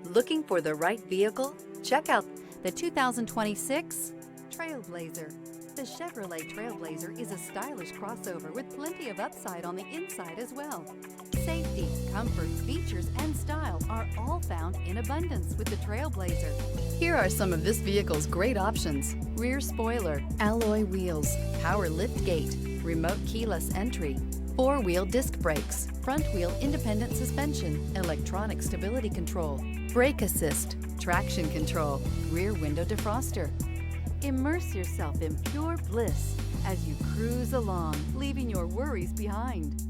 Looking for the right vehicle? Check out the 2026 Trailblazer. The Chevrolet Trailblazer is a stylish crossover with plenty of upside on the inside as well. Safety, comfort, features, and style are all found in abundance with the Trailblazer. Here are some of this vehicle's great options: rear spoiler, alloy wheels, power lift gate, remote keyless entry, four-wheel disc brakes, front-wheel independent suspension, electronic stability control, brake assist, traction control, rear window defroster. Immerse yourself in pure bliss as you cruise along, leaving your worries behind.